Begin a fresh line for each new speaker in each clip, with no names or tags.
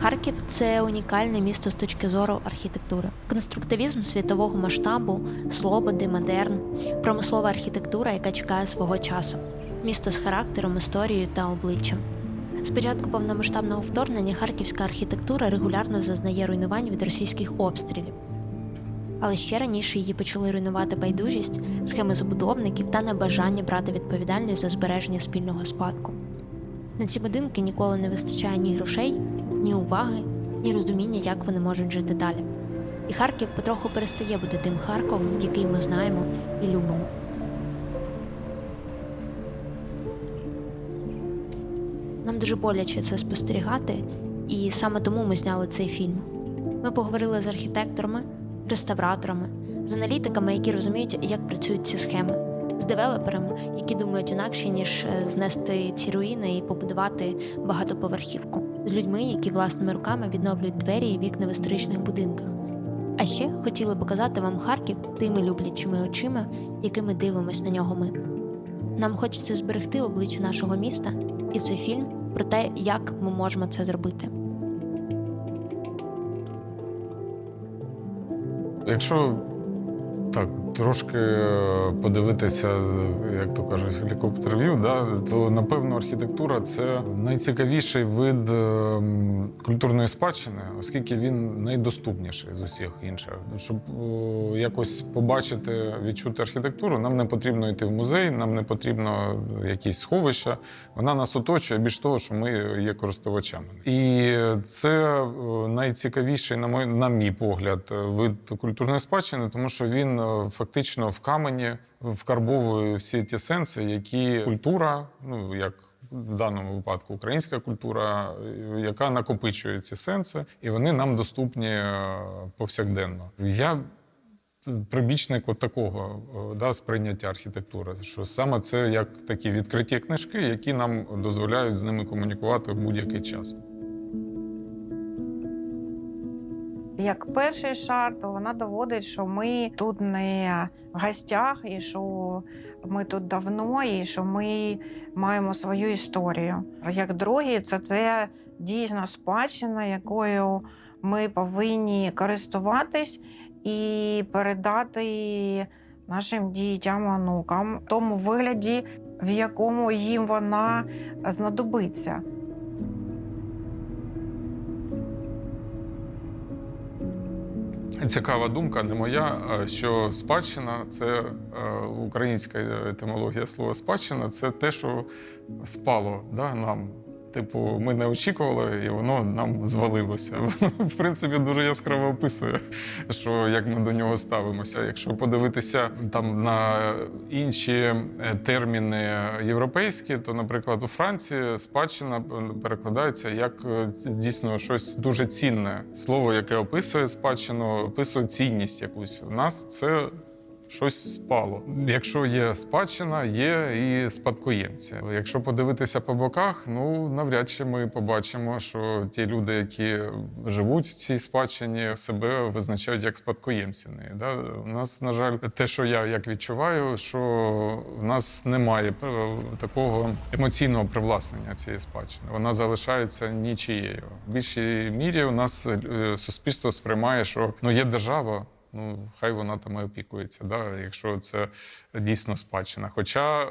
Харків – це унікальне місто з точки зору архітектури. Конструктивізм світового масштабу, слободи, модерн, промислова архітектура, яка чекає свого часу. Місто з характером, історією та обличчям. З початку повномасштабного вторгнення харківська архітектура регулярно зазнає руйнувань від російських обстрілів. Але ще раніше її почали руйнувати байдужість, схеми забудовників та небажання брати відповідальність за збереження спільного спадку. На ці будинки ніколи не вистачає ні грошей, ні уваги, ні розуміння, як вони можуть жити далі. І Харків потроху перестає бути тим Харковом, який ми знаємо і любимо. Нам дуже боляче це спостерігати, і саме тому ми зняли цей фільм. Ми поговорили з архітекторами, реставраторами, з аналітиками, які розуміють, як працюють ці схеми, з девелоперами, які думають інакше, ніж знести ці руїни і побудувати багатоповерхівку, з людьми, які власними руками відновлюють двері і вікна в історичних будинках. А ще хотіли показати вам Харків тими люблячими очима, якими дивимось на нього ми. Нам хочеться зберегти обличчя нашого міста, і цей фільм про те, як ми можемо це зробити.
Якщо так, трошки подивитися, як то кажуть, гелікоптер-в'ю, то, напевно, архітектура – це найцікавіший вид культурної спадщини, оскільки він найдоступніший з усіх інших. Щоб якось побачити, відчути архітектуру, нам не потрібно йти в музей, нам не потрібно якісь сховища. Вона нас оточує, більш того, що ми є користувачами. І це найцікавіший, на мій погляд, вид культурної спадщини, тому що він фактично в камені вкарбовує всі ті сенси, які культура, як в даному випадку українська культура, яка накопичує ці сенси, і вони нам доступні повсякденно. Я прибічник такого сприйняття архітектури, що саме це як такі відкриті книжки, які нам дозволяють з ними комунікувати в будь-який час.
Як перший шар, то вона доводить, що ми тут не в гостях, і що ми тут давно, і що ми маємо свою історію. Як другий, це дійсно спадщина, якою ми повинні користуватись і передати нашим дітям, онукам в тому вигляді, в якому їм вона знадобиться.
Цікава думка, не моя, що спадщина – це українська етимологія слова «спадщина» – це те, що спало нам. Типу, ми не очікували, і воно нам звалилося. В принципі, дуже яскраво описує, що як ми до нього ставимося. Якщо подивитися там на інші терміни європейські, то, наприклад, у Франції спадщина перекладається як дійсно щось дуже цінне. Слово, яке описує спадщину, описує цінність якусь. У нас це щось спало. Якщо є спадщина, є і спадкоємці. Якщо подивитися по боках, навряд чи ми побачимо, що ті люди, які живуть в цій спадщині, себе визначають як спадкоємці. У нас, на жаль, те, що я як відчуваю, що в нас немає такого емоційного привласнення цієї спадщини. Вона залишається нічією. В більшій мірі у нас суспільство сприймає, що є держава, хай вона там і опікується, якщо це дійсно спадщина. Хоча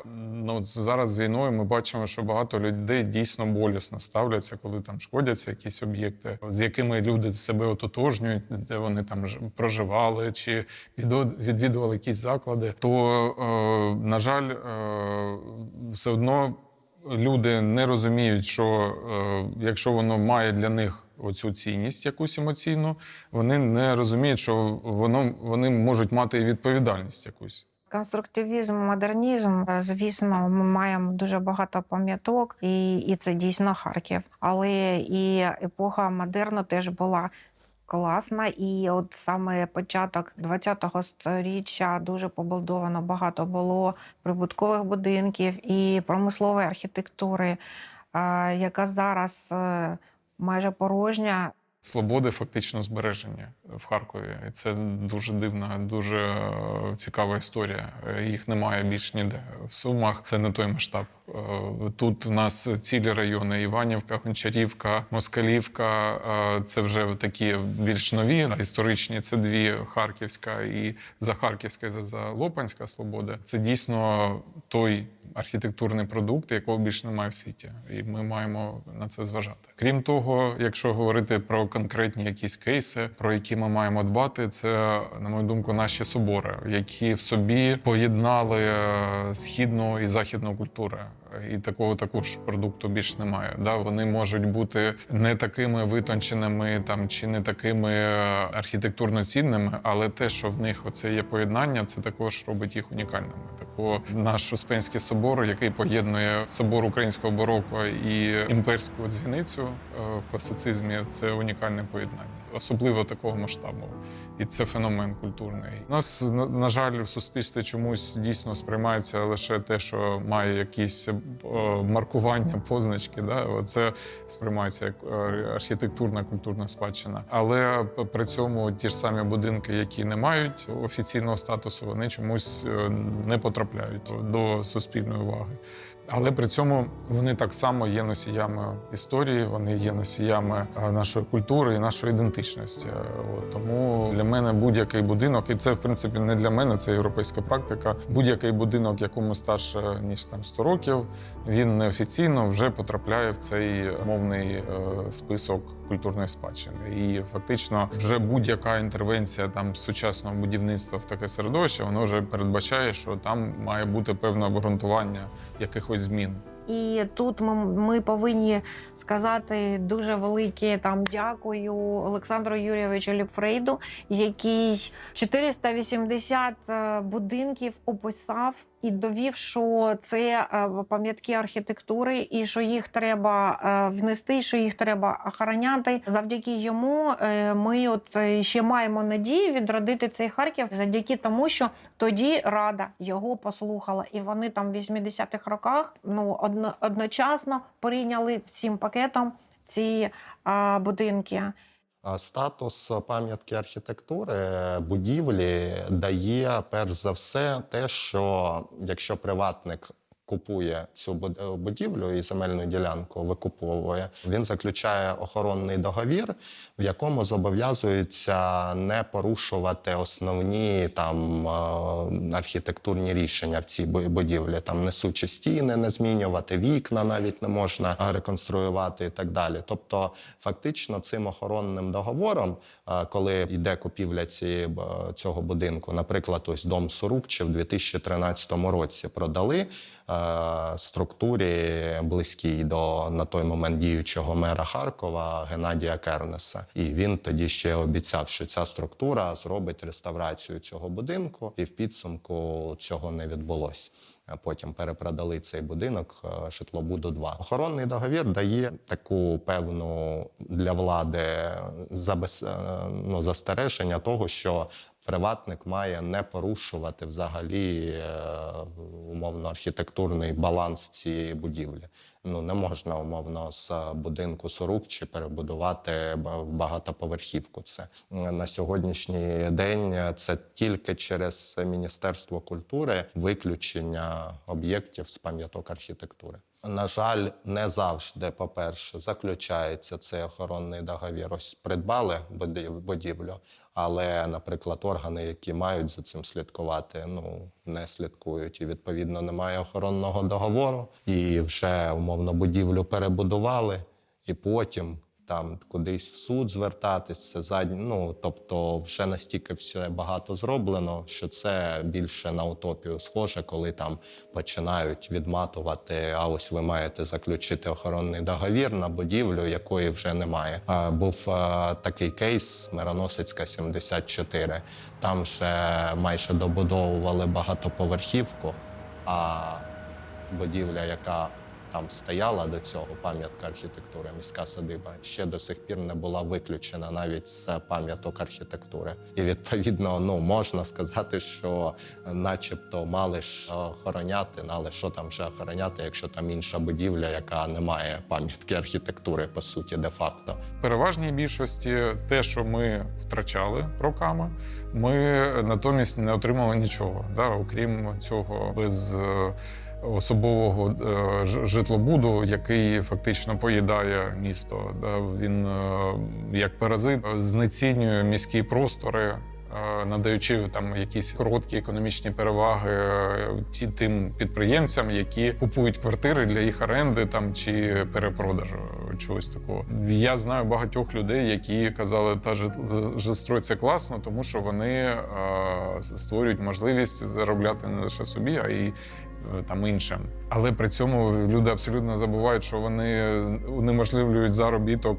зараз з війною ми бачимо, що багато людей дійсно болісно ставляться, коли там шкодяться якісь об'єкти, з якими люди себе ототожнюють, де вони там проживали чи відвідували якісь заклади, то, на жаль, все одно люди не розуміють, що якщо воно має для них оцю цінність якусь емоційну, вони не розуміють, що вони можуть мати і відповідальність якусь.
Конструктивізм, модернізм, звісно, ми маємо дуже багато пам'яток, і це дійсно Харків. Але і епоха модерну теж була класна, і от саме початок ХХ століття дуже побудовано багато було прибуткових будинків і промислової архітектури, яка зараз майже порожня.
свободи фактично збереження в Харкові. І це дуже дивна, дуже цікава історія. Їх немає більш ніде. В Сумах це не той масштаб. Тут у нас цілі райони: Іванівка, Гончарівка, Москалівка. Це вже такі більш нові, історичні. Це дві: Харківська і Захарківська, і Залопанська Слобода. Це дійсно той архітектурний продукт, якого більше немає в світі. І ми маємо на це зважати. Крім того, якщо говорити про конкретні якісь кейси, про які ми маємо дбати, це, на мою думку, наші собори, які в собі поєднали східну і західну культури. І такого також продукту більш немає. Да, вони можуть бути не такими витонченими там чи не такими архітектурно цінними, але те, що в них оце є поєднання, це також робить їх унікальними. Тако наш Успенський собор, який поєднує собор українського бароко і імперську дзвіницю в класицизмі, це унікальне поєднання, особливо такого масштабу. І це феномен культурний. У нас, на жаль, в суспільстві чомусь дійсно сприймається лише те, що має якісь маркування, позначки. Да? Це сприймається як архітектурна, культурна спадщина. Але при цьому ті ж самі будинки, які не мають офіційного статусу, вони чомусь не потрапляють до суспільної уваги. Але при цьому вони так само є носіями історії, вони є носіями нашої культури і нашої ідентичності. Тому для мене будь-який будинок, і це, в принципі, не для мене, це європейська практика, будь-який будинок, якому старше, ніж 100 років, він неофіційно вже потрапляє в цей мовний список культурної спадщини. І фактично вже будь-яка інтервенція там сучасного будівництва в таке середовище, воно вже передбачає, що там має бути певне обґрунтування якихось змін.
І тут ми повинні сказати дуже велике дякую Олександру Юрійовичу Ліпфрейду, який 480 будинків описав і довів, що це пам'ятки архітектури, і що їх треба внести, що їх треба охороняти. Завдяки йому ми ще маємо надію відродити цей Харків, завдяки тому, що тоді Рада його послухала. І вони там в 80-х роках одночасно прийняли всім пакетом ці будинки.
Статус пам'ятки архітектури будівлі дає, перш за все, те, що якщо приватник купує цю будівлю і земельну ділянку викуповує, він заключає охоронний договір, в якому зобов'язується не порушувати основні архітектурні рішення в цій будівлі. Там несучі стіни не змінювати, вікна навіть не можна реконструювати і так далі. Тобто фактично цим охоронним договором, коли йде купівля цього будинку, наприклад, ось дом Сурукче в 2013 році продали структурі близькій до на той момент діючого мера Харкова Геннадія Кернеса. І він тоді ще обіцяв, що ця структура зробить реставрацію цього будинку, і в підсумку цього не відбулося. Потім перепродали цей будинок Житлобуду-2. Охоронний договір дає таку певну для влади застереження того, що приватник має не порушувати взагалі умовно архітектурний баланс цієї будівлі. Не можна умовно з будинку Сурукче перебудувати в багатоповерхівку. Це на сьогоднішній день це тільки через Міністерство культури виключення об'єктів з пам'яток архітектури. На жаль, не завжди, по-перше, заключається цей охоронний договір. Ось придбали будівлю, але, наприклад, органи, які мають за цим слідкувати, не слідкують. І, відповідно, немає охоронного договору. І вже, умовно, будівлю перебудували, і потім там кудись в суд звертатись, тобто вже настільки все багато зроблено, що це більше на утопію схоже, коли там починають відматувати, а ось ви маєте заключити охоронний договір на будівлю, якої вже немає. Був такий кейс Мироносицька, 74. Там вже майже добудовували багатоповерхівку, а будівля, яка Там стояла до цього пам'ятка архітектури, міська садиба, ще до сих пір не була виключена навіть з пам'яток архітектури. І відповідно, можна сказати, що начебто мали ж охороняти, але що там вже охороняти, якщо там інша будівля, яка не має пам'ятки архітектури, по суті, де-факто.
В переважній більшості те, що ми втрачали роками, ми натомість не отримали нічого. Окрім цього, без особового житлобуду, який фактично поїдає місто. Він як паразит знецінює міські простори, надаючи там якісь короткі економічні переваги тим підприємцям, які купують квартири для їх оренди чи перепродажу чогось такого. Я знаю багатьох людей, які казали, та жилстрой – це класно, тому що вони створюють можливість заробляти не лише собі, а й іншим. Але при цьому люди абсолютно забувають, що вони унеможливлюють заробіток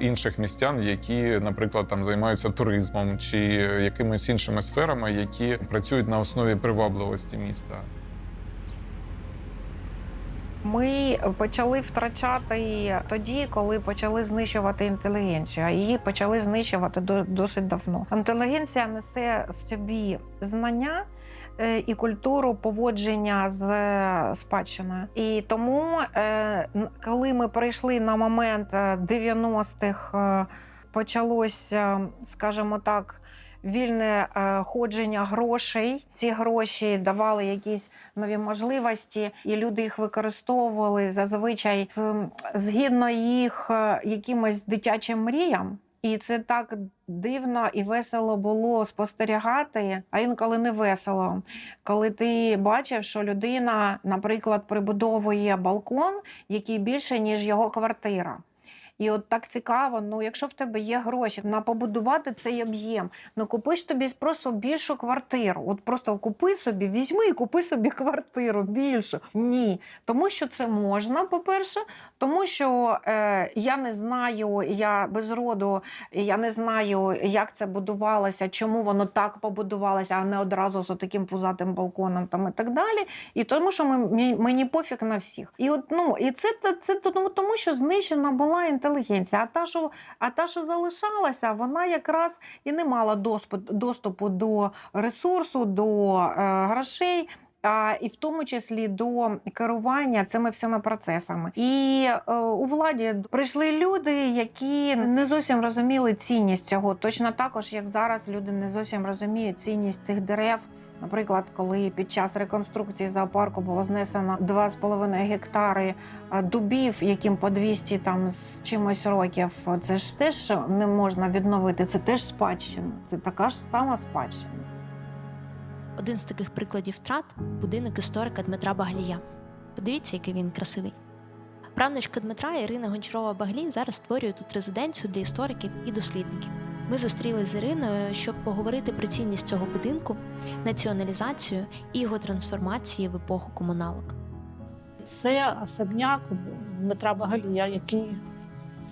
інших містян, які, наприклад, займаються туризмом чи якимись іншими сферами, які працюють на основі привабливості міста.
Ми почали втрачати тоді, коли почали знищувати інтелігенцію, а її почали знищувати досить давно. Інтелігенція несе в собі знання і культуру поводження з спадщиною. І тому, коли ми прийшли на момент 90-х, почалося, скажімо так, вільне ходження грошей. Ці гроші давали якісь нові можливості, і люди їх використовували зазвичай згідно їх якимось дитячим мріям. І це так дивно і весело було спостерігати, а інколи не весело. Коли ти бачив, що людина, наприклад, прибудовує балкон, який більше, ніж його квартира. І от так цікаво, якщо в тебе є гроші на побудувати цей об'єм, купи ж тобі просто більшу квартиру. От просто купи собі, візьми і купи собі квартиру більшу. Ні. Тому що це можна, по-перше, тому що я не знаю, я без роду, я не знаю, як це будувалося, чому воно так побудувалося, а не одразу з таким пузатим балконом і так далі. І тому що мені пофіг на всіх. І от, і це тому, що знищена була інтелігенція. А та, що залишалася, вона якраз і не мала доступу до ресурсу, до грошей, і в тому числі до керування цими всіма процесами. І у владі прийшли люди, які не зовсім розуміли цінність цього. Точно також, як зараз люди не зовсім розуміють цінність тих дерев. Наприклад, коли під час реконструкції зоопарку було знесено 2,5 гектари дубів, яким по 200 з чимось років, це ж теж не можна відновити, це теж спадщина, це така ж сама спадщина.
Один з таких прикладів втрат – будинок історика Дмитра Баглія. Подивіться, який він красивий. Правнучка Дмитра Ірина Гончарова-Баглій зараз створює тут резиденцію для істориків і дослідників. Ми зустрілися з Іриною, щоб поговорити про цінність цього будинку, націоналізацію і його трансформації в епоху комуналок.
Це особняк Дмитра Баглія,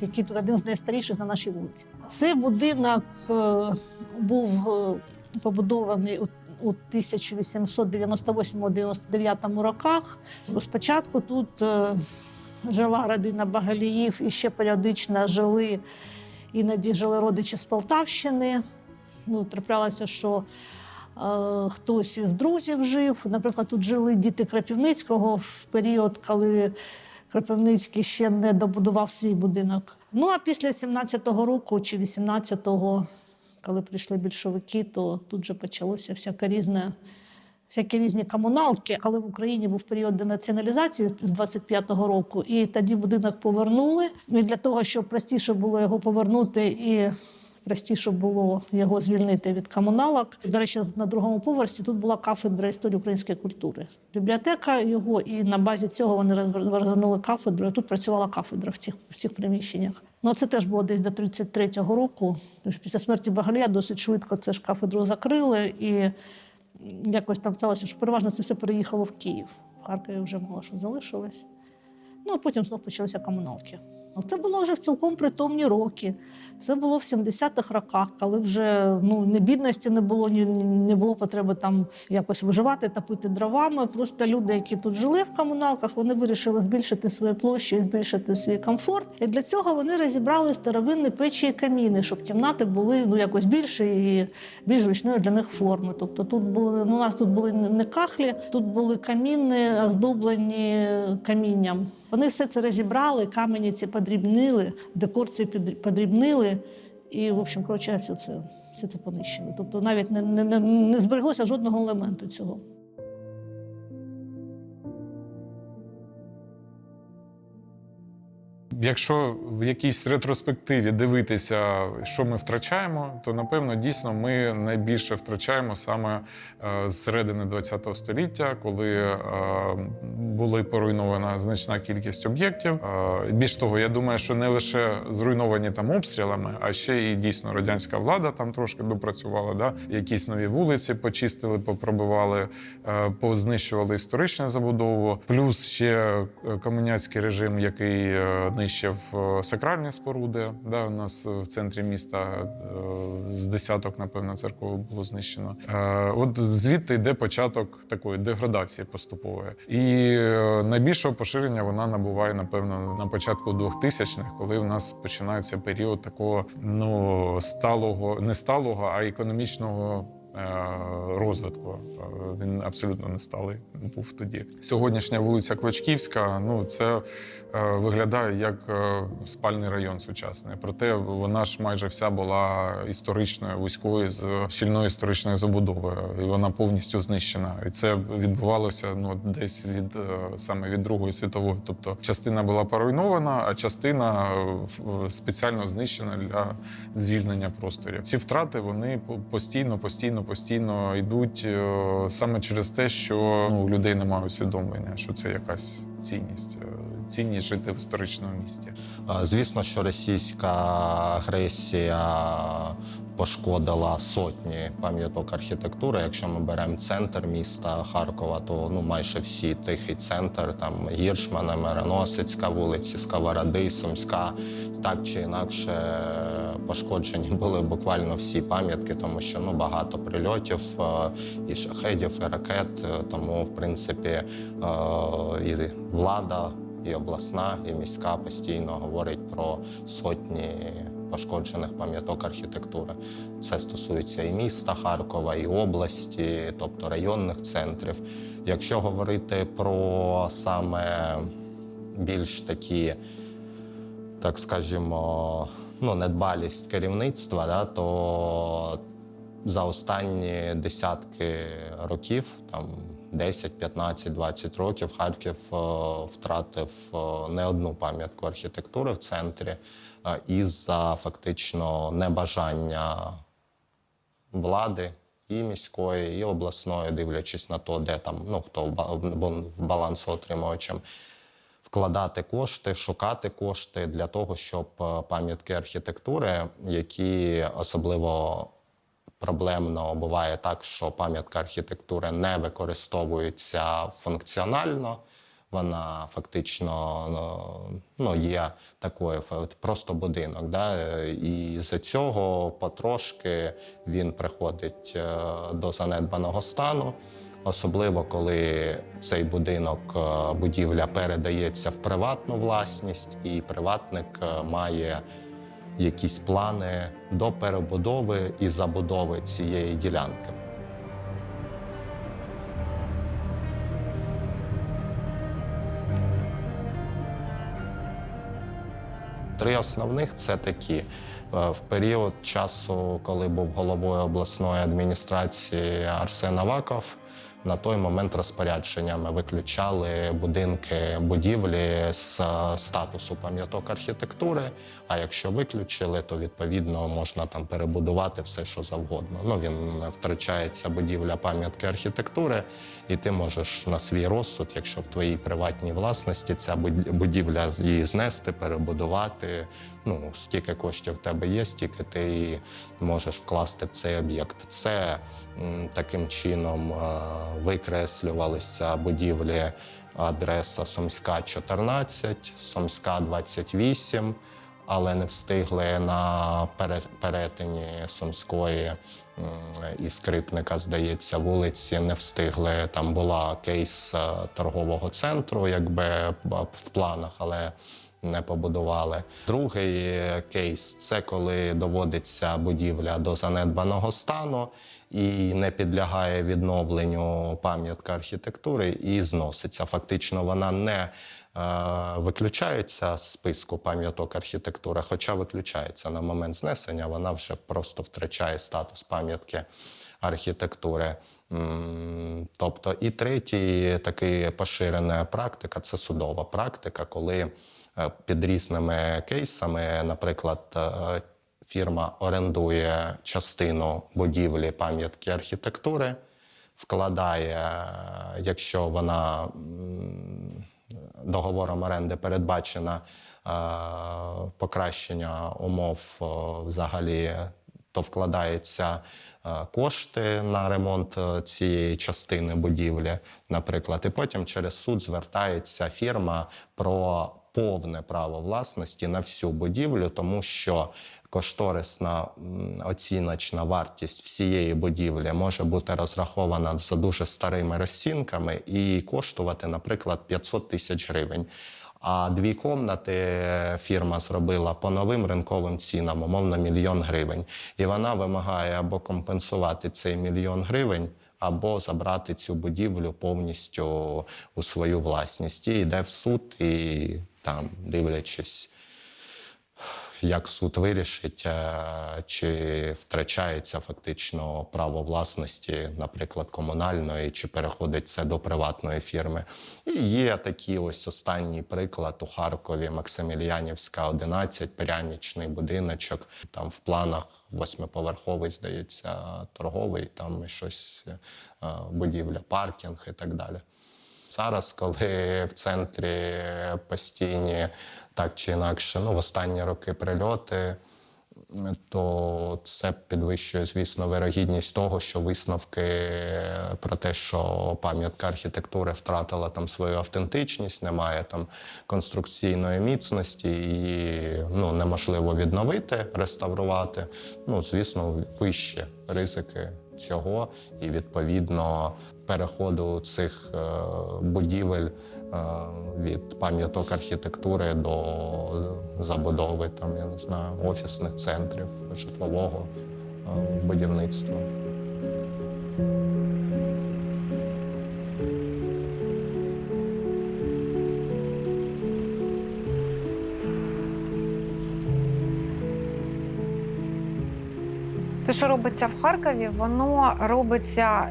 який тут один з найстаріших на нашій вулиці. Цей будинок був побудований у 1898-99 роках. Спочатку тут жила родина Багліїв і ще періодично іноді жили родичі з Полтавщини. Траплялося, що хтось із друзів жив. Наприклад, тут жили діти Кропивницького в період, коли Кропивницький ще не добудував свій будинок. А після 17-го року чи 18-го, коли прийшли більшовики, то тут же почалося всякі різні комуналки. Коли в Україні був період денаціоналізації з 25-го року, і тоді будинок повернули. І для того, щоб простіше було його повернути і простіше було його звільнити від комуналок. До речі, на другому поверсі тут була кафедра історії української культури. Бібліотека його, і на базі цього вони розгорнули кафедру, і тут працювала кафедра в цих приміщеннях. Це теж було десь до 33-го року. Після смерті Баглія досить швидко це ж кафедру закрили, і якось там сталося, що переважно це все переїхало в Київ. В Харкові вже мало що залишилось. А потім знов почалися комуналки. Але це було вже в цілком притомні роки. Це було в 70-х роках, коли вже не бідності не було, не було потреби там якось виживати, топити дровами. Просто люди, які тут жили в комуналках, вони вирішили збільшити свої площі і збільшити свій комфорт. І для цього вони розібрали старовинні печі і каміни, щоб кімнати були якось більші і більш зручної для них форми. Тобто тут були, у нас тут були не кахлі, тут були каміни, оздоблені камінням. Вони все це розібрали, камені ці подрібнили, декор ці подрібнили і, в общем, коротше, все це понищили. Тобто навіть не збереглося жодного елементу цього.
Якщо в якійсь ретроспективі дивитися, що ми втрачаємо, то, напевно, дійсно ми найбільше втрачаємо саме з середини ХХ століття, коли була поруйнована значна кількість об'єктів. Більш того, я думаю, що не лише зруйновані там обстрілами, а ще і дійсно радянська влада там трошки допрацювала. Да? Якісь нові вулиці почистили, попробивали, познищували історичну забудову. Плюс ще комуняцький режим, який нищив сакральні споруди. Да, у нас в центрі міста з десяток, напевно, церков було знищено. От звідти йде початок такої деградації поступової. І найбільшого поширення вона набуває, напевно, на початку 2000-х, коли у нас починається період такого сталого, не сталого, а економічного розвитку. Він абсолютно не сталий був тоді. Сьогоднішня вулиця Клочківська, це виглядає як спальний район сучасний. Проте вона ж майже вся була історичною, вузькою, з щільною історичною забудовою. І вона повністю знищена. І це відбувалося десь саме від Другої світової. Тобто частина була поруйнована, а частина спеціально знищена для звільнення просторів. Ці втрати, вони постійно йдуть саме через те, що у людей немає усвідомлення, що це якась цінність жити в історичному місті.
Звісно, що російська агресія пошкодила сотні пам'яток архітектури. Якщо ми беремо центр міста Харкова, то майже всі Тихий центр, там Гіршмана, Мироносицька вулиці, Сковороди, Сумська, так чи інакше пошкоджені були буквально всі пам'ятки, тому що багато прильотів і шахедів, і ракет. Тому, в принципі, і влада, і обласна, і міська постійно говорить про сотні пошкоджених пам'яток архітектури. Це стосується і міста Харкова, і області, тобто районних центрів. Якщо говорити про саме більш такі, так скажімо, недбалість керівництва, то за останні десятки років, 10, 15, 20 років, Харків втратив не одну пам'ятку архітектури в центрі із-за фактично небажання влади і міської, і обласної, дивлячись на те, де там, хто був балансоотримувачем, вкладати кошти, шукати кошти для того, щоб пам'ятки архітектури, які особливо проблемно буває так, що пам'ятка архітектури не використовується функціонально, вона фактично є такою, просто будинок. І з-за цього потрошки він приходить до занедбаного стану. Особливо, коли цей будинок, будівля передається в приватну власність, і приватник має якісь плани до перебудови і забудови цієї ділянки. Три основних – це такі. В період часу, коли був головою обласної адміністрації Арсен Аваков, на той момент розпорядженнями виключали будинки, будівлі з статусу пам'яток архітектури, а якщо виключили, то відповідно можна там перебудувати все, що завгодно. Він втрачається будівля пам'ятки архітектури, і ти можеш на свій розсуд, якщо в твоїй приватній власності ця будівля, її знести, перебудувати. Скільки коштів в тебе є, стільки ти можеш вкласти в цей об'єкт. Це таким чином викреслювалися будівлі, адреса Сумська, 14, Сумська, 28, але не встигли на перетині Сумської і Скрипника, здається, вулиці, не встигли. Там була кейс торгового центру, якби в планах, але не побудували. Другий кейс – це коли доводиться будівля до занедбаного стану і не підлягає відновленню пам'ятка архітектури і зноситься. Фактично вона не виключається з списку пам'яток архітектури, хоча виключається на момент знесення, вона вже просто втрачає статус пам'ятки архітектури. Тобто і третій такий поширена практика – це судова практика, коли під різними кейсами, наприклад, фірма орендує частину будівлі пам'ятки архітектури, вкладає, якщо вона договором оренди передбачено покращення умов взагалі, то вкладаються кошти на ремонт цієї частини будівлі, наприклад, і потім через суд звертається фірма про повне право власності на всю будівлю, тому що кошторисна оціночна вартість всієї будівлі може бути розрахована за дуже старими розцінками і коштувати, наприклад, 500 тисяч гривень. А 2 кімнати фірма зробила по новим ринковим цінам, умовно, 1 мільйон гривень. І вона вимагає або компенсувати цей 1 мільйон гривень, або забрати цю будівлю повністю у свою власність. І йде в суд, і там, дивлячись, як суд вирішить, чи втрачається фактично право власності, наприклад, комунальної, чи переходить це до приватної фірми. І є такий ось останній приклад у Харкові, Максимілянівська, 11, пряничний будиночок. Там в планах 8-поверховий, здається, торговий, там щось, будівля, паркінг і так далі. Зараз, коли в центрі постійні, так чи інакше, в останні роки прильоти, то це підвищує, звісно, вирогідність того, що висновки про те, що пам'ятка архітектури втратила там свою автентичність, немає там конструкційної міцності і неможливо відновити, реставрувати, звісно, вищі ризики цього і, відповідно, переходу цих будівель від пам'яток архітектури до забудови, там, я не знаю, офісних центрів, житлового будівництва.
Те, що робиться в Харкові, воно робиться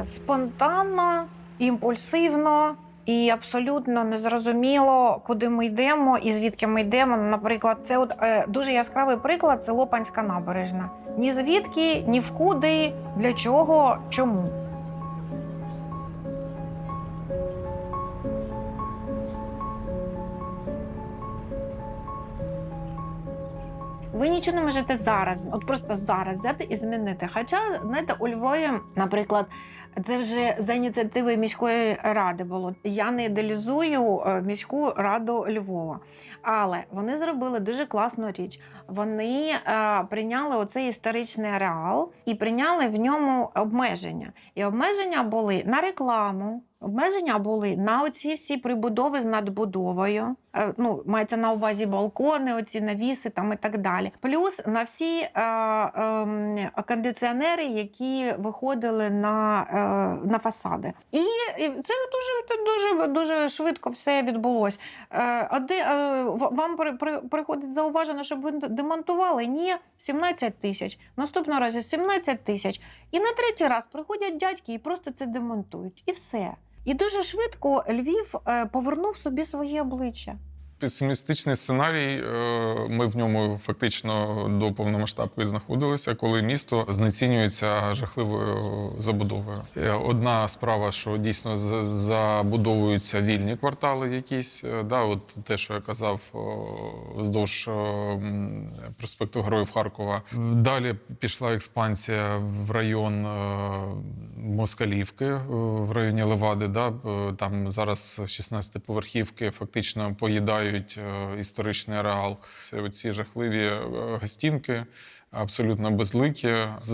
спонтанно, імпульсивно і абсолютно незрозуміло, куди ми йдемо і звідки ми йдемо. Наприклад, це дуже яскравий приклад – це Лопанська набережна. Ні звідки, ні вкуди, для чого, чому. Ви нічого не можете зараз, просто зараз взяти і змінити. Хоча, знаєте, у Львові, наприклад, це вже за ініціативи міської ради було. Я не ідеалізую міську раду Львова. Але вони зробили дуже класну річ. Вони прийняли оцей історичний ареал і прийняли в ньому обмеження. І обмеження були на рекламу, обмеження були на оці всі прибудови з надбудовою. Мається на увазі балкони, оці навіси там і так далі. Плюс на всі кондиціонери, які виходили на фасади. І це дуже швидко все відбулося. Вам приходить зауваження, щоб ви демонтували? Ні, 17 тисяч. Наступного разу 17 тисяч. І на третій раз приходять дядьки і просто це демонтують. І все. І дуже швидко Львів повернув собі своє обличчя.
Песимістичний сценарій, ми в ньому фактично до повномасштабки знаходилися, коли місто знецінюється жахливою забудовою. Одна справа, що дійсно забудовуються вільні квартали якісь, от те, що я казав, вздовж проспекту Героїв Харкова. Далі пішла експансія в район Москалівки в районі Левади. Да? Там зараз 16-поверхівки фактично поїдають історичний ареал. Це оці жахливі гостінки, абсолютно безликі, з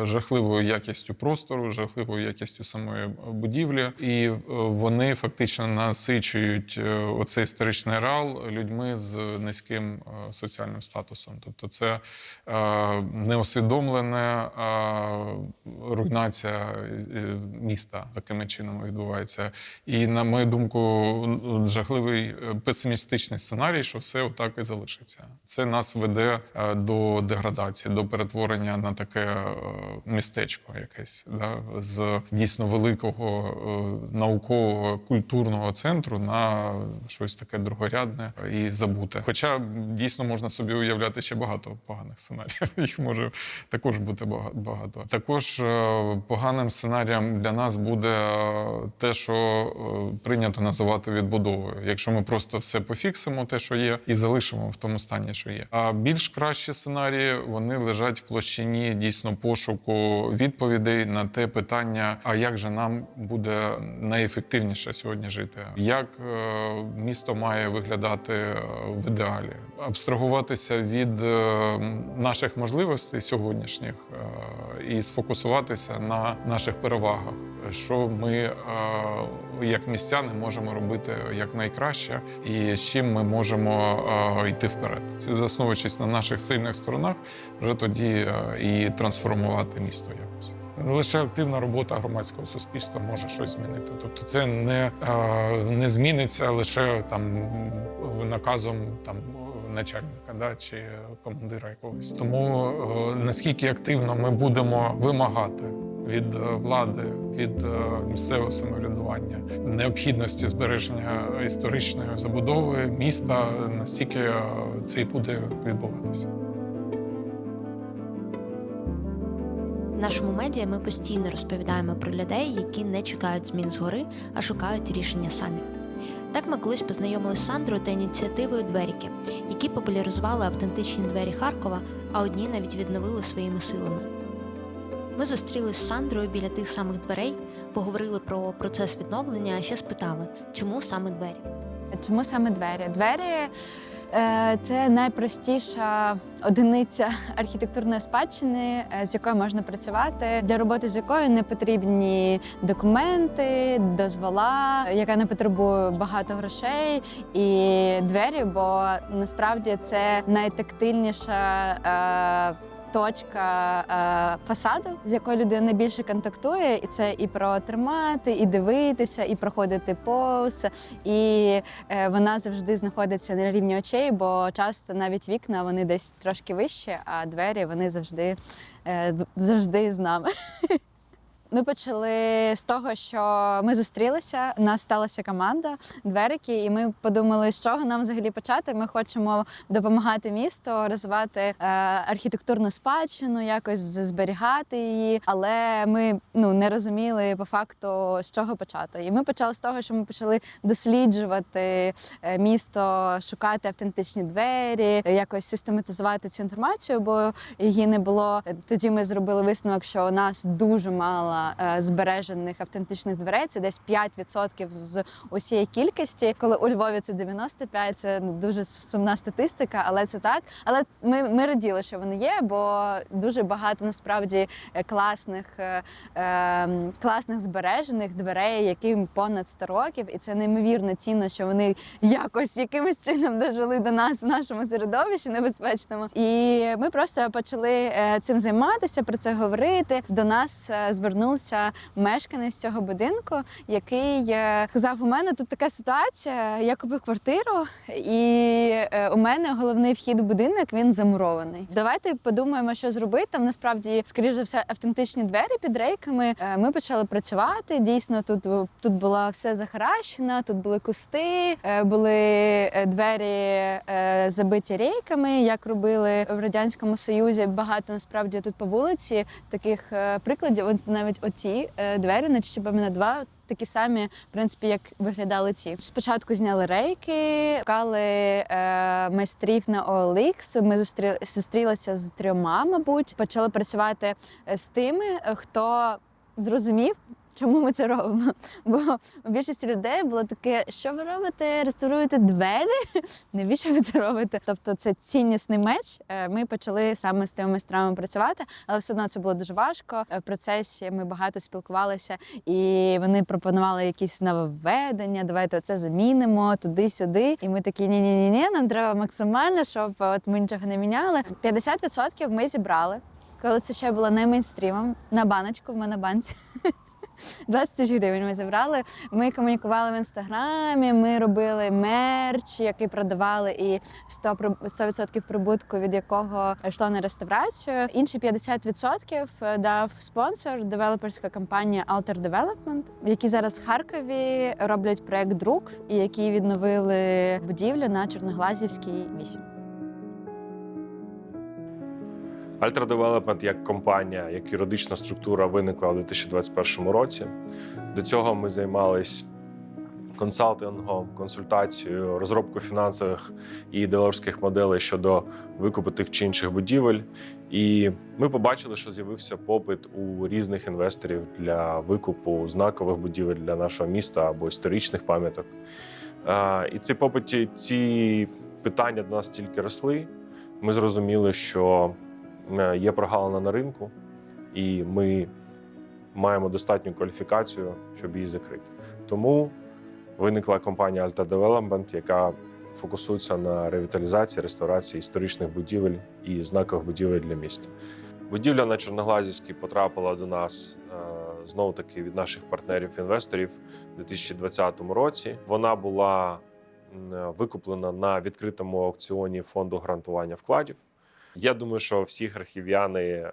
жахливою якістю простору, жахливою якістю самої будівлі. І вони фактично насичують оцей історичний ареал людьми з низьким соціальним статусом. Тобто це неусвідомлена руйнація міста такими чином відбувається. І, на мою думку, жахливий песимістичний сценарій, що все отак і залишиться. Це нас веде до деградації, до перетворення на таке містечко якесь, да, з дійсно великого наукового культурного центру на щось таке другорядне і забуте. Хоча дійсно можна собі уявляти ще багато поганих сценаріїв. Їх може також бути багато. Також поганим сценарієм для нас буде те, що прийнято називати відбудовою. Якщо ми просто все пофіксимо, те, що є, і залишимо в тому стані, що є. А більш кращі сценарії, вони лежать в площині дійсно пошуку відповідей на те питання, а як же нам буде найефективніше сьогодні жити? Як місто має виглядати в ідеалі? Абстрагуватися від наших можливостей сьогоднішніх і сфокусуватися на наших перевагах. Що ми, як містяни, можемо робити якнайкраще і з чим ми можемо йти вперед. Це, заснуючись на наших сильних сторонах, вже тоді і трансформувати місто якось. Лише активна робота громадського суспільства може щось змінити. Тобто це не зміниться лише там наказом там начальника, да, чи командира якогось. Тому наскільки активно ми будемо вимагати від влади, від місцевого самоврядування необхідності збереження історичної забудови міста, настільки це і буде відбуватися.
В нашому медіа ми постійно розповідаємо про людей, які не чекають змін згори, а шукають рішення самі. Так ми колись познайомилися з Сандрою та ініціативою «Дверіки», які популяризували автентичні двері Харкова, а одні навіть відновили своїми силами. Ми зустрілись з Сандрою біля тих самих дверей, поговорили про процес відновлення, а ще спитали, чому саме двері?
Чому саме двері? Двері – це найпростіша одиниця архітектурної спадщини, з якою можна працювати, для роботи з якою не потрібні документи, дозвола, яка не потребує багато грошей, і двері, бо насправді це найтактильніша точка фасаду, з якою людина найбільше контактує, і це і про тримати, і дивитися, і проходити повз, і вона завжди знаходиться на рівні очей, бо часто навіть вікна, вони десь трошки вище, а двері, вони завжди з нами. Ми почали з того, що ми зустрілися, у нас сталася команда «Дверики», і ми подумали, з чого нам взагалі почати. Ми хочемо допомагати місту, розвивати архітектурну спадщину, якось зберігати її, але ми не розуміли по факту, з чого почати. І ми почали з того, що ми почали досліджувати місто, шукати автентичні двері, якось систематизувати цю інформацію, бо її не було. Тоді ми зробили висновок, що у нас дуже мало збережених автентичних дверей, це десь 5% з усієї кількості, коли у Львові це 95%, це дуже сумна статистика, але це так. Але ми раділи, що вони є, бо дуже багато насправді класних збережених дверей, яким понад 100 років, і це неймовірно цінно, що вони якимось чином дожили до нас в нашому середовищі небезпечному. І ми просто почали цим займатися, про це говорити. До нас звернувся мешканець цього будинку, який сказав, у мене тут така ситуація, я купив квартиру, і у мене головний вхід у будинок, він замурований. Давайте подумаємо, що зробити. Там насправді, скоріш за все, автентичні двері під рейками. Ми почали працювати, дійсно, тут було все захаращено, тут були кусти, були двері забиті рейками, як робили в Радянському Союзі. Багато, насправді, тут по вулиці таких прикладів. Навіть навіть оті двері, наче на 2, такі самі, в принципі, як виглядали ці. Спочатку зняли рейки, шукали майстрів на OLX. Ми зустрілися з 3, мабуть. Почали працювати з тими, хто зрозумів, чому ми це робимо. Бо у більшості людей було таке, що ви робите, реставруєте двері? Навіщо ви це робите? Тобто це ціннісний меч. Ми почали саме з тими майстрами працювати, але все одно це було дуже важко. В процесі ми багато спілкувалися, і вони пропонували якісь нововведення, давайте це замінимо туди-сюди. І ми такі, ні, нам треба максимально, щоб от ми нічого не міняли. 50% ми зібрали, коли це ще було не мейнстрімом, на баночку, в мене банці. 20 тисяч гривень ми зібрали. Ми комунікували в Інстаграмі, ми робили мерч, який продавали, і 100% прибутку, від якого йшло на реставрацію. Інші 50% дав спонсор, девелоперська компанія Alter Development, які зараз в Харкові роблять проект «Друк», і які відновили будівлю на Чорноглазівській 8.
Alter Development як компанія, як юридична структура виникла у 2021 році. До цього ми займалися консалтингом, консультацією, розробкою фінансових і девелоперських моделей щодо викупу тих чи інших будівель. І ми побачили, що з'явився попит у різних інвесторів для викупу знакових будівель для нашого міста або історичних пам'яток. І цей попит, ці питання до нас тільки росли. Ми зрозуміли, що є прогалина на ринку, і ми маємо достатню кваліфікацію, щоб її закрити. Тому виникла компанія Alter Development, яка фокусується на ревіталізації, реставрації історичних будівель і знакових будівель для міста. Будівля на Чорноглазівській потрапила до нас знову-таки від наших партнерів-інвесторів у 2020 році. Вона була викуплена на відкритому аукціоні фонду гарантування вкладів. Я думаю, що всі харків'яни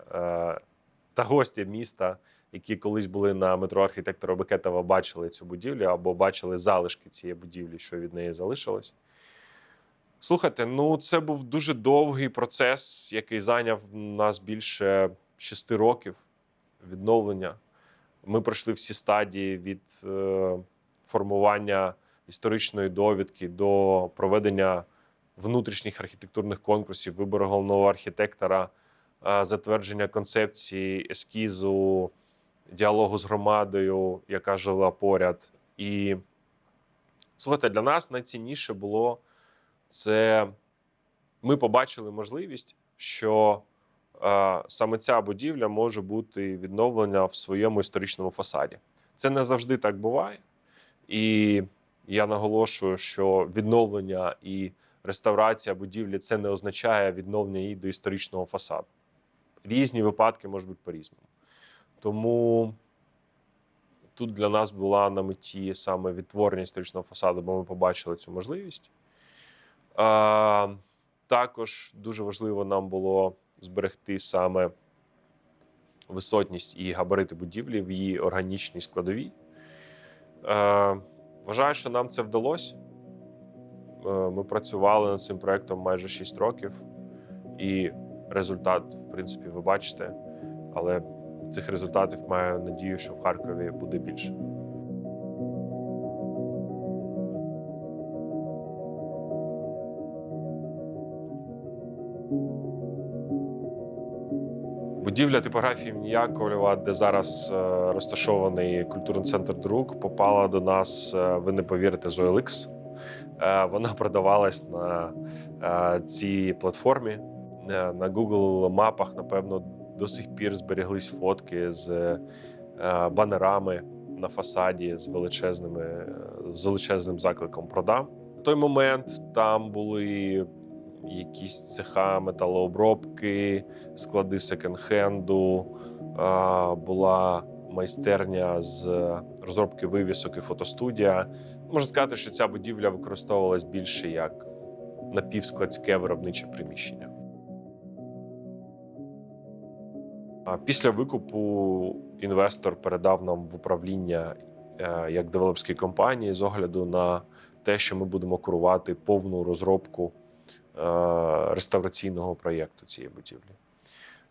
та гості міста, які колись були на метро архітектора Бекетова, бачили цю будівлю або бачили залишки цієї будівлі, що від неї залишилось. Слухайте, це був дуже довгий процес, який зайняв нас більше 6 років відновлення. Ми пройшли всі стадії від формування історичної довідки до проведення внутрішніх архітектурних конкурсів, вибору головного архітектора, затвердження концепції, ескізу, діалогу з громадою, яка жила поряд. І, слухайте, для нас найцінніше було це ми побачили можливість, що саме ця будівля може бути відновлена в своєму історичному фасаді. Це не завжди так буває. І я наголошую, що відновлення і реставрація будівлі – це не означає відновлення її до історичного фасаду. Різні випадки можуть бути по-різному. Тому тут для нас була на меті саме відтворення історичного фасаду, бо ми побачили цю можливість. Також дуже важливо нам було зберегти саме висотність і габарити будівлі в її органічній складовій. Вважаю, що нам це вдалося. Ми працювали над цим проєктом майже 6 років, і результат, в принципі, ви бачите, але цих результатів маю надію, що в Харкові буде більше. Будівля типографії імені Яковлєва, де зараз розташований культурний центр «Друк», попала до нас, ви не повірите, з OLX. Вона продавалась на цій платформі. На Google мапах, напевно, до сих пір зберіглись фотки з банерами на фасаді з величезним закликом «Продам». В той момент там були якісь цеха металообробки, склади секонд-хенду, була майстерня з розробки вивісок і фотостудія. Можна сказати, що ця будівля використовувалась більше як напівскладське виробниче приміщення. Після викупу інвестор передав нам в управління як девелоперській компанії з огляду на те, що ми будемо курувати повну розробку реставраційного проєкту цієї будівлі.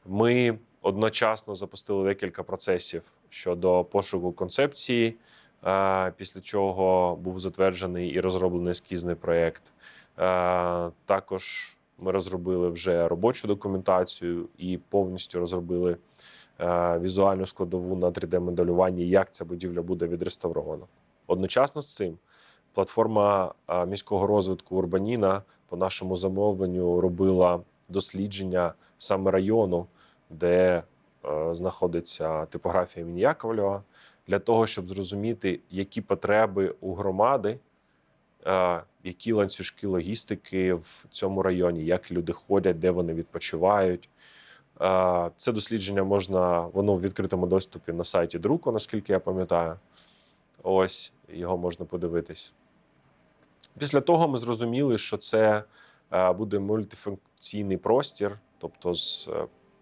Ми Одночасно запустили декілька процесів щодо пошуку концепції, після чого був затверджений і розроблений ескізний проєкт. Також ми розробили вже робочу документацію і повністю розробили візуальну складову на 3D-моделюванні, як ця будівля буде відреставрована. Одночасно з цим платформа міського розвитку Урбаніна по нашому замовленню робила дослідження саме району, де знаходиться типографія імені Яковлєва, для того, щоб зрозуміти, які потреби у громади, які ланцюжки логістики в цьому районі, як люди ходять, де вони відпочивають. Це дослідження воно в відкритому доступі на сайті Друку, наскільки я пам'ятаю. Ось, його можна подивитись. Після того ми зрозуміли, що це буде мультифункційний простір, тобто з,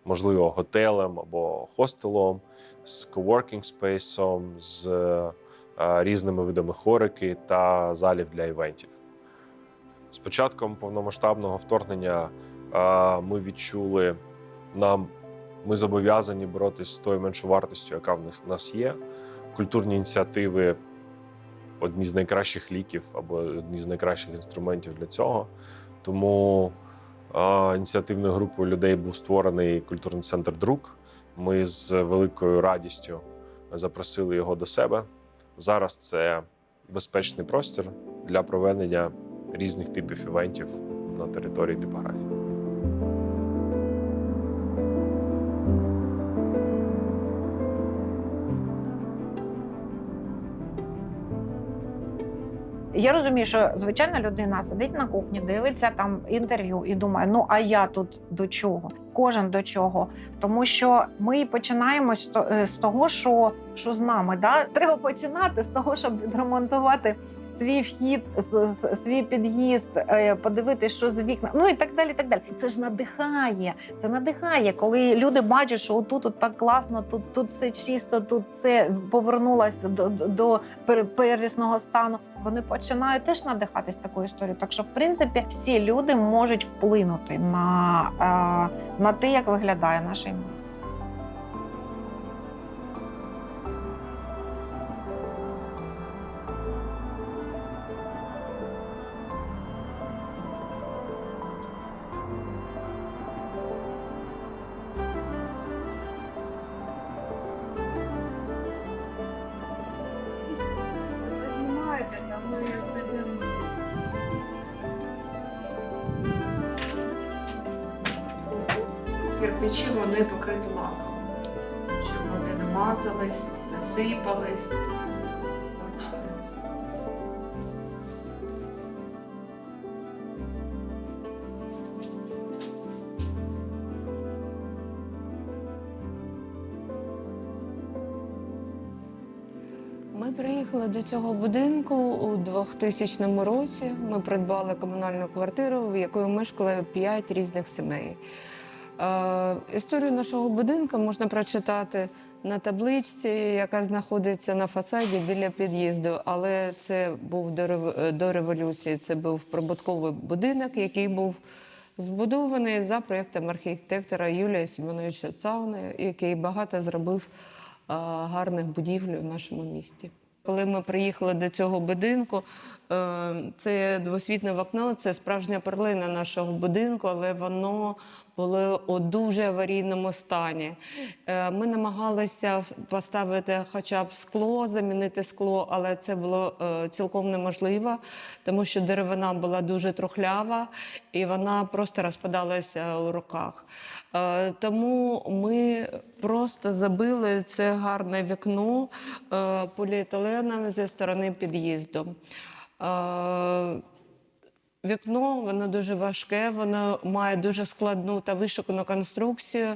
можливо, готелем або хостелом, з коворкінг спейсом, з різними видами хорики та залів для івентів. З початком повномасштабного вторгнення ми відчули, ми зобов'язані боротися з тою меншовартістю, яка в нас є. Культурні ініціативи – одні з найкращих ліків або одні з найкращих інструментів для цього. Тому ініціативною групою людей був створений культурний центр «Друк». Ми з великою радістю запросили його до себе. Зараз це безпечний простір для проведення різних типів івентів на території типографії.
Я розумію, що звичайна людина сидить на кухні, дивиться там інтерв'ю і думає, ну а я тут до чого? Кожен до чого. Тому що ми починаємо з того, що з нами. Да? Треба починати з того, щоб відремонтувати свій вхід, свій під'їзд, подивитися, що з вікна, ну і так далі, так далі. Це ж надихає. Це надихає, коли люди бачать, що отут так класно, тут все чисто, тут це повернулося до первісного стану. Вони починають теж надихатись такою історією. Так що, в принципі, всі люди можуть вплинути на те, як виглядає наше місто.
Кирпичі вони покриті лаком, щоб вони не мазались, не сипались. Бачите.
Ми приїхали до цього будинку у 2000 році. Ми придбали комунальну квартиру, в якої мешкало 5 різних сімей. Історію нашого будинку можна прочитати на табличці, яка знаходиться на фасаді біля під'їзду. Але це був до революції. Це був прибутковий будинок, який був збудований за проєктом архітектора Юлія Семеновича Цауни, який багато зробив гарних будівель в нашому місті. Коли ми приїхали до цього будинку, це двосвітне вікно, це справжня перлина нашого будинку, але воно було у дуже аварійному стані. Ми намагалися поставити хоча б скло, замінити скло, але це було цілком неможливо, тому що деревина була дуже трухлява і вона просто розпадалася у руках. Тому ми просто забили це гарне вікно поліетиленом зі сторони під'їзду. Вікно, воно дуже важке, воно має дуже складну та вишукану конструкцію,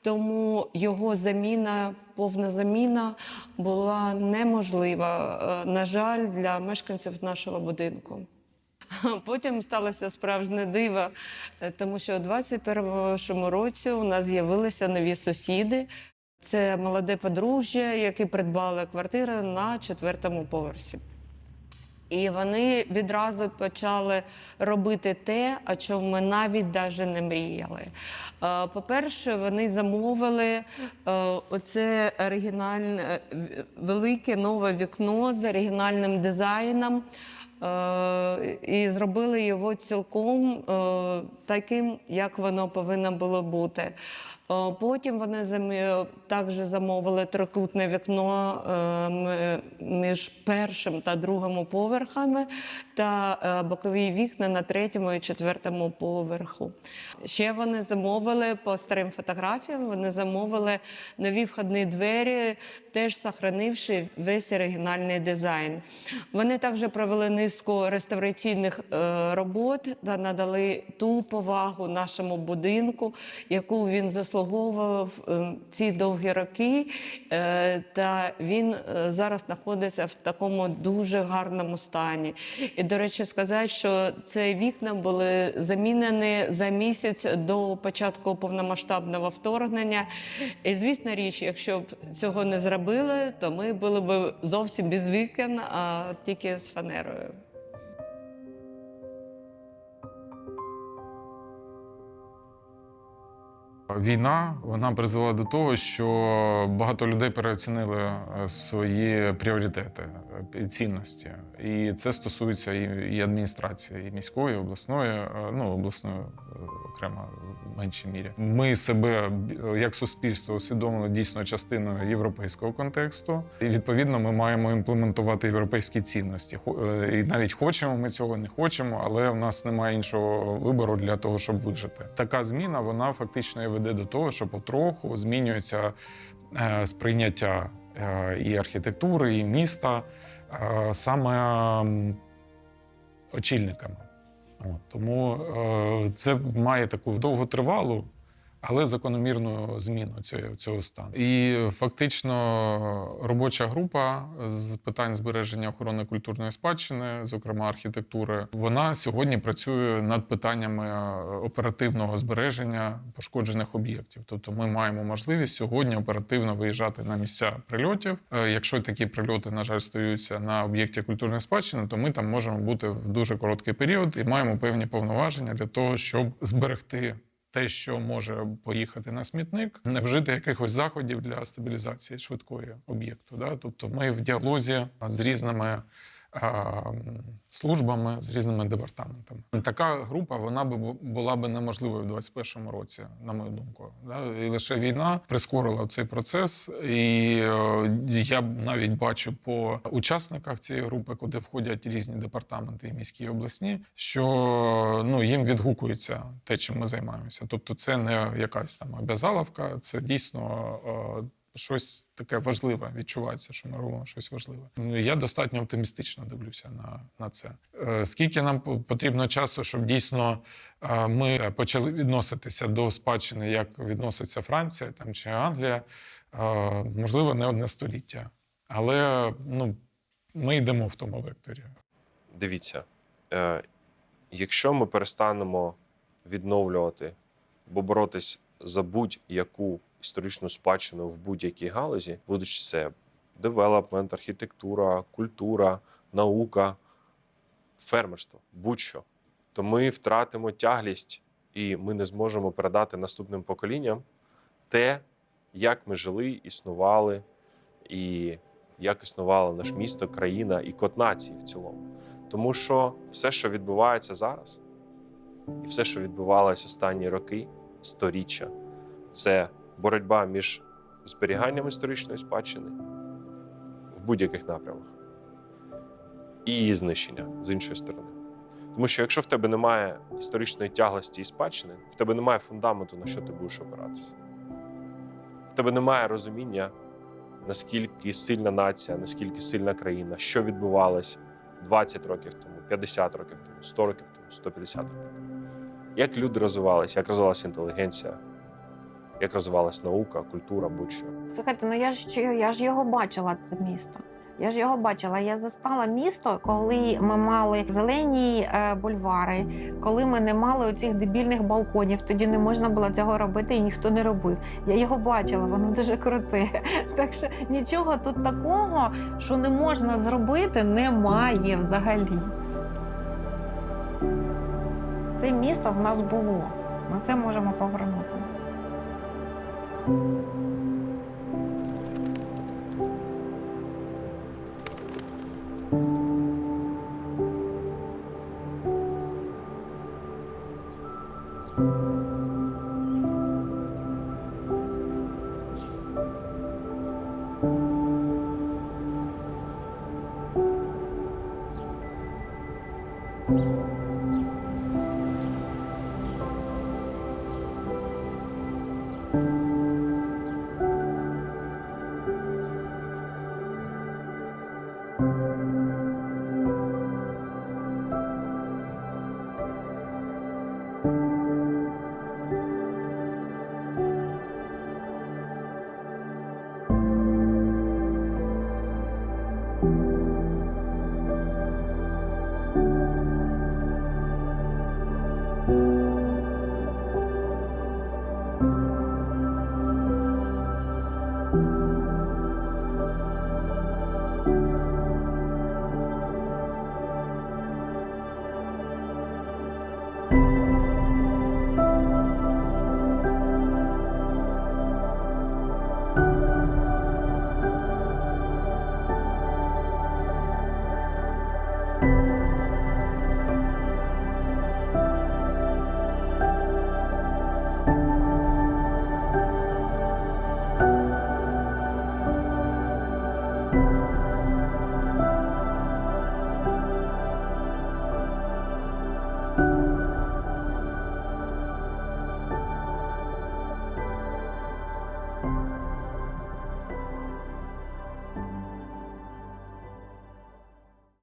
тому його заміна, повна заміна була неможлива, на жаль, для мешканців нашого будинку. Потім сталося справжнє диво, тому що у 2021 році у нас з'явилися нові сусіди. Це молоде подружжя, які придбали квартиру на 4-му поверсі. І вони відразу почали робити те, о чому ми навіть не мріяли. По-перше, вони замовили оце оригінальне велике нове вікно з оригінальним дизайном. І зробили його цілком таким, як воно повинно було бути. Потім вони також замовили трикутне вікно між першим та другим поверхами та бокові вікна на третьому і четвертому поверху. Ще вони замовили по старим фотографіям, вони замовили нові входні двері, теж зберігши весь оригінальний дизайн. Вони також провели низку реставраційних робот та надали ту повагу нашому будинку, яку він заслуговував ці довгі роки, та він зараз знаходиться в такому дуже гарному стані. І, до речі, сказати, що ці вікна були замінені за місяць до початку повномасштабного вторгнення. І, звісно річ, якщо б цього не зробили, то ми були б зовсім без вікон, а тільки з фанерою.
Війна, вона призвела до того, що багато людей переоцінили свої пріоритети, цінності. І це стосується і адміністрації, і міської, і обласної, обласної окремо в меншій мірі. Ми себе як суспільство усвідомили дійсно частиною європейського контексту. І відповідно ми маємо імплементувати європейські цінності. І навіть хочемо ми цього, не хочемо, але в нас немає іншого вибору для того, щоб вижити. Така зміна, вона фактично і веде до того, що потроху змінюється сприйняття і архітектури, і міста саме очільниками. Тому це має таку довготривалу, але закономірну зміну цього стану. І фактично робоча група з питань збереження охорони культурної спадщини, зокрема архітектури, вона сьогодні працює над питаннями оперативного збереження пошкоджених об'єктів. Тобто ми маємо можливість сьогодні оперативно виїжджати на місця прильотів. Якщо такі прильоти, на жаль, стаються на об'єкті культурної спадщини, то ми там можемо бути в дуже короткий період і маємо певні повноваження для того, щоб зберегти те, що може поїхати на смітник, не вжити якихось заходів для стабілізації швидкої об'єкту. Тобто ми в діалозі з різними службами, з різними департаментами. Така група, вона була б неможливою в 2021 році, на мою думку. І лише війна прискорила цей процес. І я навіть бачу по учасниках цієї групи, куди входять різні департаменти, і міські, і обласні, що їм відгукується те, чим ми займаємося. Тобто це не якась там обязаловка, це дійсно щось таке важливе, відчувається, що ми робимо щось важливе. Я достатньо оптимістично дивлюся на це. Скільки нам потрібно часу, щоб дійсно ми почали відноситися до спадщини, як відноситься Франція чи Англія, можливо, не одне століття. Але ми йдемо в тому векторі.
Дивіться, якщо ми перестанемо відновлювати або боротись за будь-яку історичну спадщину в будь-якій галузі, будучи це девелопмент, архітектура, культура, наука, фермерство, будь-що, то ми втратимо тяглість і ми не зможемо передати наступним поколінням те, як ми жили, існували, і як існувало наше місто, країна і код нації в цілому. Тому що все, що відбувається зараз, і все, що відбувалося останні роки, сторіччя, це боротьба між зберіганням історичної спадщини в будь-яких напрямах і її знищення з іншої сторони. Тому що якщо в тебе немає історичної тяглості і спадщини, в тебе немає фундаменту, на що ти будеш опиратися. В тебе немає розуміння, наскільки сильна нація, наскільки сильна країна, що відбувалося 20 років тому, 50 років тому, 100 років тому, 150 років тому. Як люди розвивалися, як розвивалася інтелігенція, як розвивалася наука, культура, будь-що.
Слухайте, я ж його бачила, це місто. Я ж його бачила. Я застала місто, коли ми мали зелені бульвари, коли ми не мали оцих дебільних балконів. Тоді не можна було цього робити і ніхто не робив. Я його бачила, воно дуже круте. Так що нічого тут такого, що не можна зробити, немає взагалі. Це місто в нас було. Ми це можемо повернути.